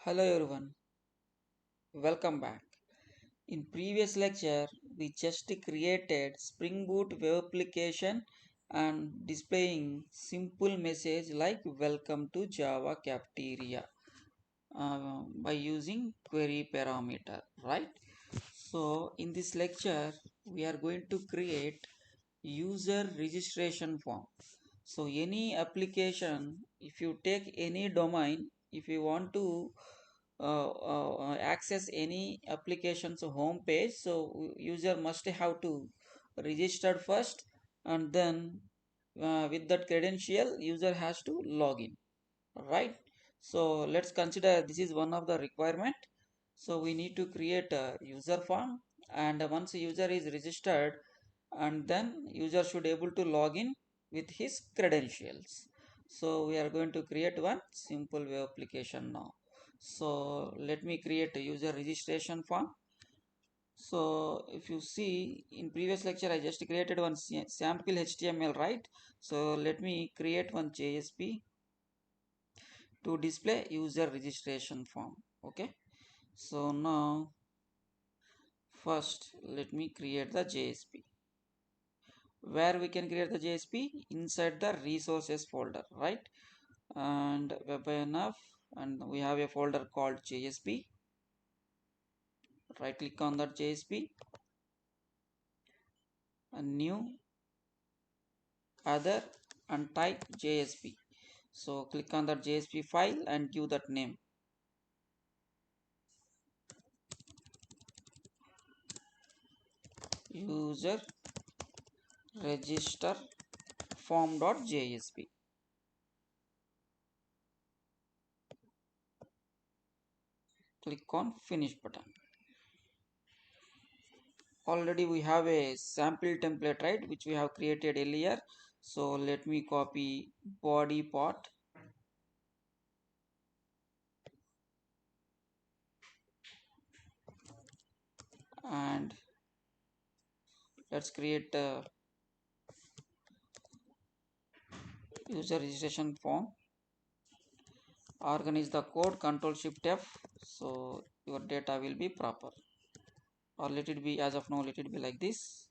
Hello everyone, welcome back. In previous lecture, we just created Spring Boot web application and displaying simple message like welcome to Java Cafeteria by using query parameter, right? So in this lecture, we are going to create user registration form. So any application, if you take any domain, if you want to access any application's home page, so user must have to register first, and then with that credential user has to log in, right? So let's consider this is one of the requirement. So we need to create a user form, and once a user is registered, and then user should able to log in with his credentials. So we are going to create one simple web application now. So let me create a user registration form. So if you see in previous lecture, I just created one sample HTML, right? So let me create one JSP to display user registration form. Okay. So now first let me create the JSP. Where we can create the JSP? Inside the resources folder, right? And WebINF, and we have a folder called JSP. Right click on that JSP, and new, other, and type JSP. So click on that JSP file and give that name. User register form.jsp. Click on finish button. Already we have a sample template, right, which we have created earlier. So let me copy body part and let's create a user registration form. Organize the code, control shift F, so your data will be proper. Or let it be, as of now, let it be like this.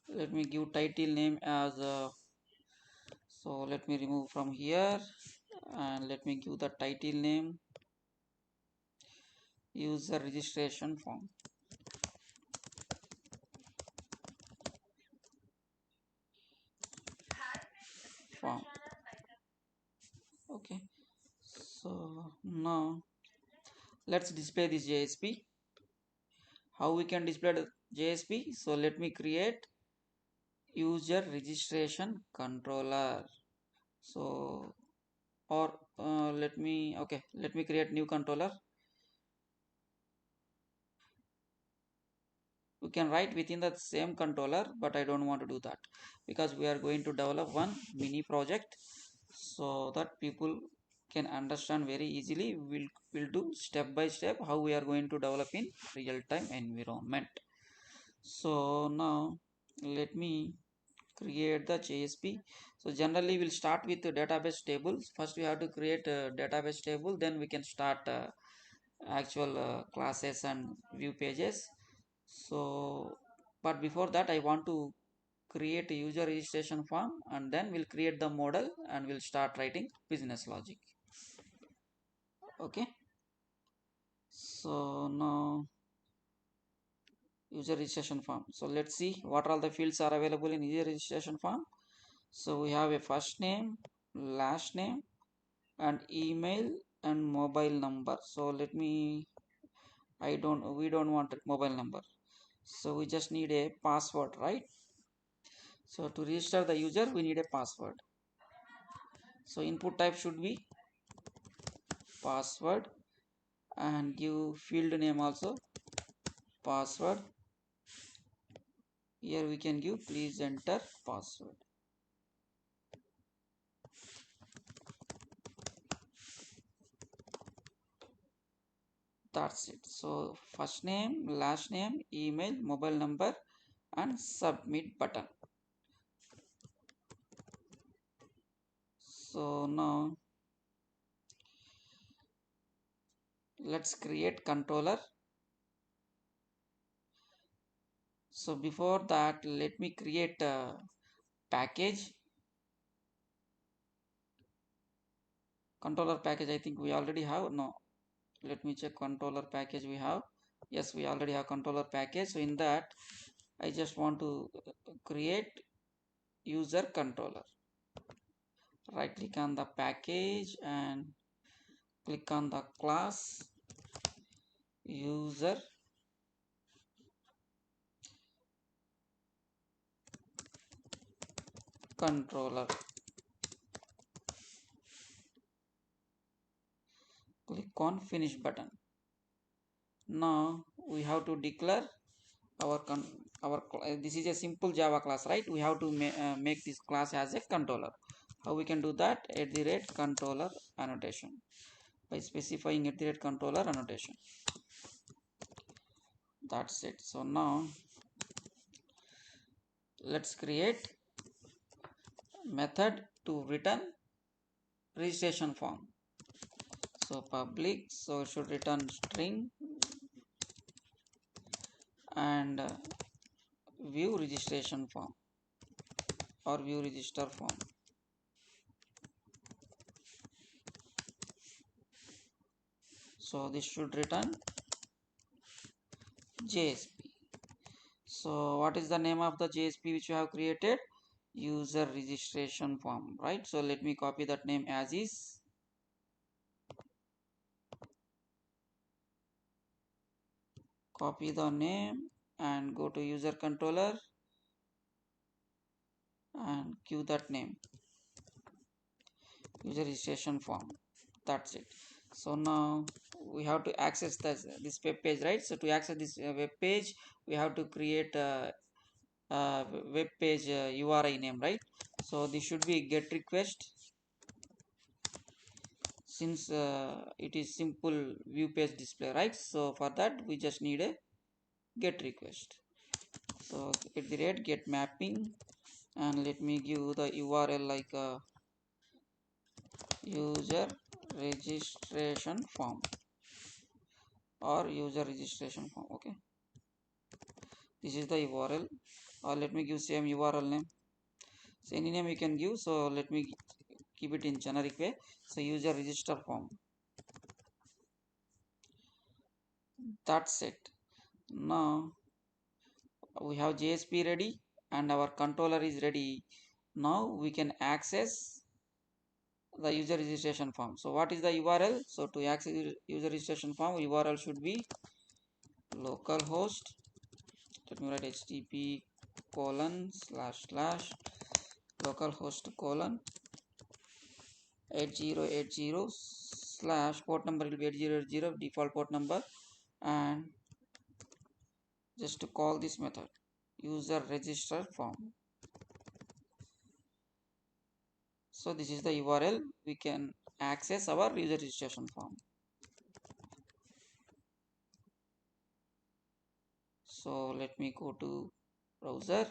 Let me give title name as so let me remove from here, and let me give the title name user registration form. Okay, so now let's display this JSP. How we can display the JSP? So let me create user registration controller. So or let me create new controller. We can write within the same controller, but I don't want to do that because we are going to develop one mini project so that people can understand very easily. We'll do step by step how we are going to develop in real-time environment. So now let me create the JSP. So generally we'll start with the database tables. First we have to create a database table, then we can start actual classes and view pages. So but before that I want to create a user registration form, and then we'll create the model and we'll start writing business logic. Okay, so now user registration form. So let's see what all the fields are available in user registration form. So we have a first name, last name, and email and mobile number. So let me, we don't want mobile number, so we just need a password, right? So to register the user we need a password. So input type should be password, and give field name also password. Here we can give please enter password. That's it. So first name, last name, email, mobile number, and submit button. So now let's create controller. So before that, let me create a package. Controller package, I think we already have. No, let me check controller package we have. Yes, we already have controller package. So in that, I just want to create user controller. Right click on the package and click on the class user controller. Click on finish button. Now we have to declare our this is a simple Java class, right? We have to make this class as a controller. How we can do that? At the rate controller annotation, by specifying at the rate controller annotation. That's it. So now let's create method to return registration form. So public, so it should return string and view registration form or view register form. So this should return JSP. So what is the name of the JSP which you have created? User registration form, right? So let me copy that name as is. Copy the name and go to user controller and give that name, user registration form. That's it. So now we have to access this web page, right? So to access this web page, we have to create a web page URI name, right? So this should be get request, since it is simple view page display, right? So for that we just need a get request. So at the rate get mapping, and let me give the URL like user registration form or user registration form. Okay, this is the URL, or let me give same URL name. So any name you can give. So let me keep it in generic way. So user register form. That's it. Now we have JSP ready and our controller is ready. Now we can access the user registration form. So what is the URL? So to access user registration form, URL should be localhost. Let me write HTTP colon slash slash localhost colon 8080 slash port number will be 8080 default port number, and just to call this method user register form. So this is the URL we can access our user registration form. So let me go to browser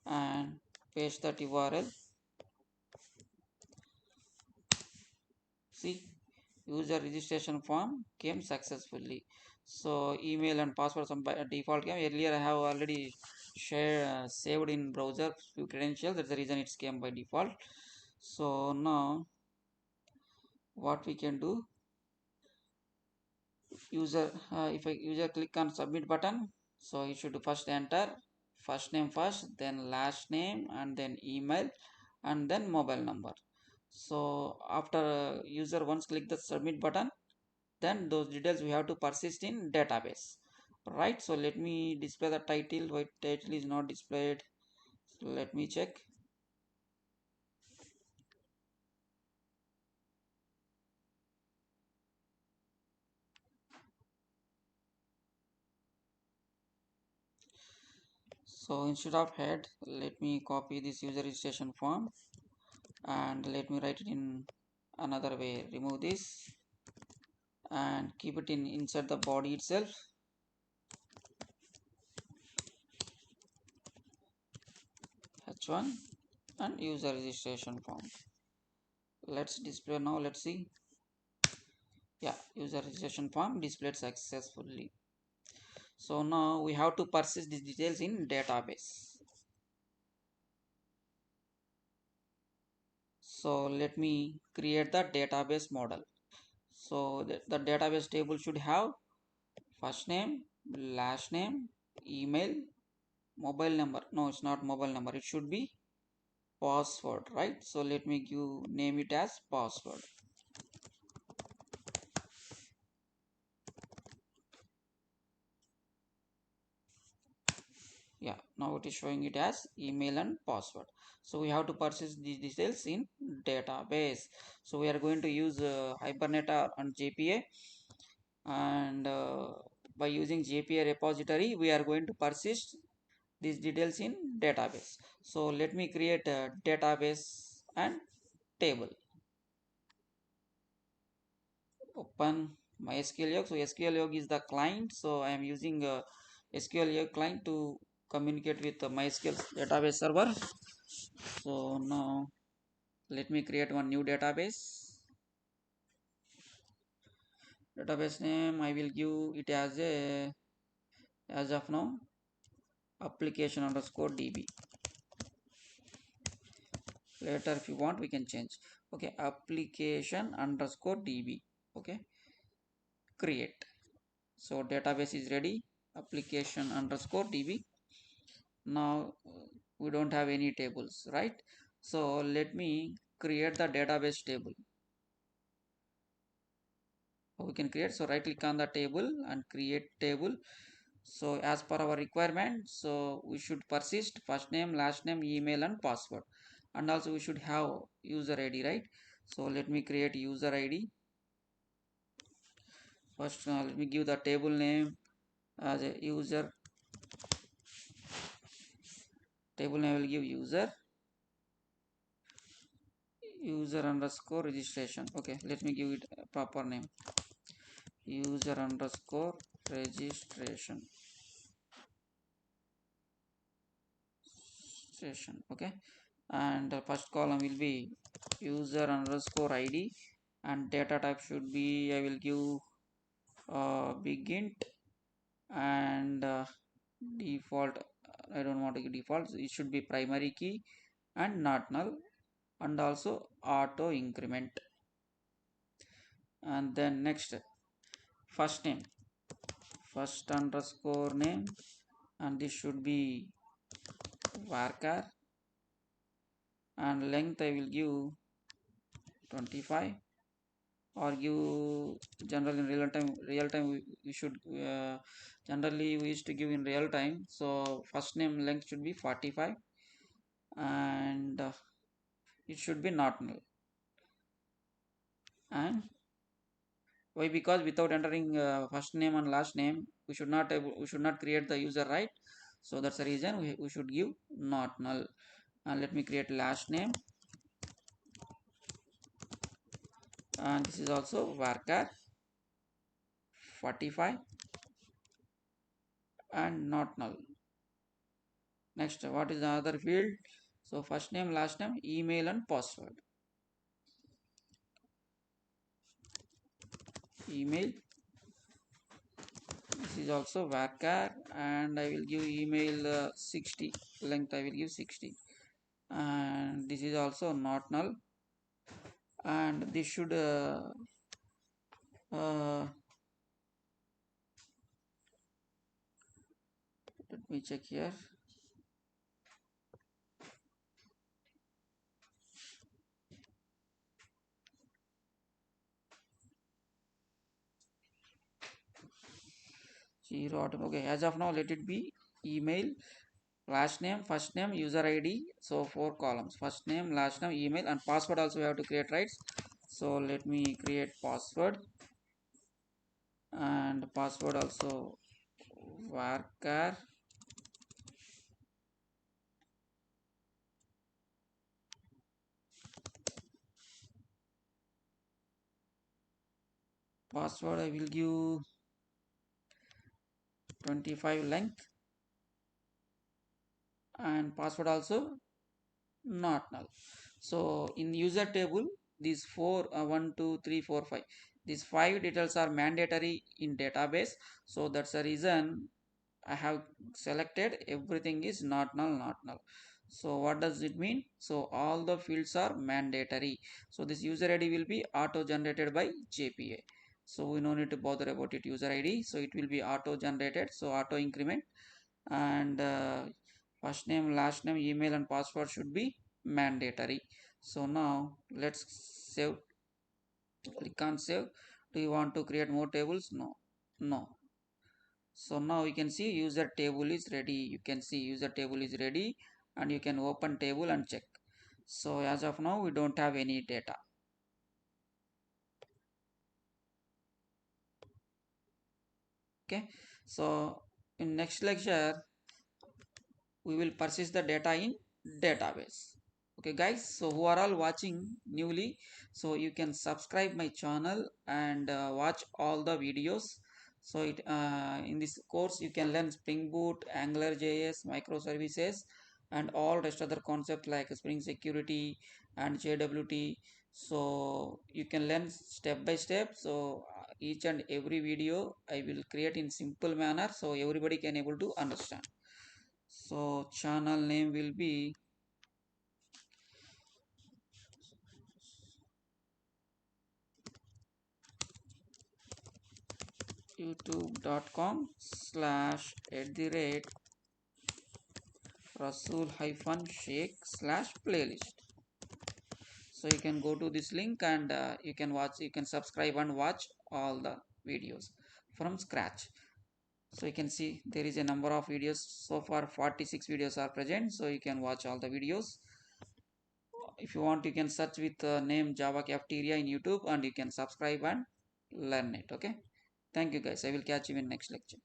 and paste that URL. See, user registration form came successfully. So email and password some by default came. Earlier I have already saved in browser few credentials. That's the reason it came by default. So now what we can do, user if a user click on submit button, so you should first enter first name first, then last name, and then email, and then mobile number. So after user once click the submit button, then those details we have to persist in database, right? So let me display the title. Why title is not displayed? So let me check. So instead of head, let me copy this user registration form and let me write it in another way. Remove this and keep it in inside the body itself. H1 and user registration form. Let's display now. Let's see. Yeah, user registration form displayed successfully. So now we have to persist these details in database. So let me create the database model. So the database table should have first name, last name, email, mobile number. No, it's not mobile number. It should be password, right? So let me give name it as password. Yeah, now it is showing it as email and password. So we have to persist these details in database. So we are going to use Hibernate and JPA, and by using JPA repository we are going to persist these details in database. So let me create a database and table. Open my SQL Log. So SQL Log is the client. So I am using SQL Log client to communicate with MySQL database server. So now let me create one new database. Database name I will give it as a, as of now, application underscore DB. Later if you want we can change. Okay, application underscore DB. Okay, create. So database is ready, application underscore DB. Now we don't have any tables, right? So let me create the database table. We can create, so right click on the table and create table. So as per our requirement, so we should persist first name, last name, email and password, and also we should have user ID, right? So let me create user ID. First let me give the table name as a user. Table name I will give user underscore registration. Okay, let me give it a proper name, user underscore registration. Okay, and the first column will be user underscore ID, and data type should be, I will give big int, and default, I don't want to give default, it should be primary key and not null, and also auto increment. And then next, first name, first underscore name, and this should be varchar, and length I will give 25, or give general in real time we should generally we used to give in real time. So first name length should be 45, and it should be not null. And why? Because without entering first name and last name we should not create the user, right? So that's the reason we should give not null. And let me create last name, and this is also varchar 45 and not null. Next, what is the other field? So first name, last name, email and password. Email, this is also varchar, and I will give email 60, length I will give 60, and this is also not null, and this should uh, let me check here. Zero okay, as of now let it be email, last name, first name, user ID. So 4 columns, first name, last name, email, and password also we have to create, right? So let me create password, and password also varchar, password I will give 25 length, and password also not null. So in user table these four 1 2 3 4 5, These five details are mandatory in database. So that's the reason I have selected everything is not null, not null. So what does it mean? So all the fields are mandatory. So this user ID will be auto generated by JPA. So we no need to bother about it user ID. So it will be auto generated. So auto increment, and first name, last name, email and password should be mandatory. So now let's save. Click on save. Do you want to create more tables? No. No. So now you can see user table is ready. You can see user table is ready, and you can open table and check. So as of now we don't have any data. Okay. So in next lecture we will persist the data in database. Okay guys, so who are all watching newly, so you can subscribe my channel and watch all the videos. So in this course you can learn Spring Boot, Angular JS, microservices, and all rest other concepts like Spring Security and JWT. So you can learn step by step. So each and every video I will create in simple manner so everybody can able to understand. So channel name will be youtube.com/@ rasul hyphen sheikh slash playlist. So you can go to this link and you can subscribe and watch all the videos from scratch. So you can see there is a number of videos. So far 46 videos are present, so you can watch all the videos. If you want, you can search with the name Java Cafeteria in YouTube and you can subscribe and learn it. Okay. Thank you guys. I will catch you in next lecture.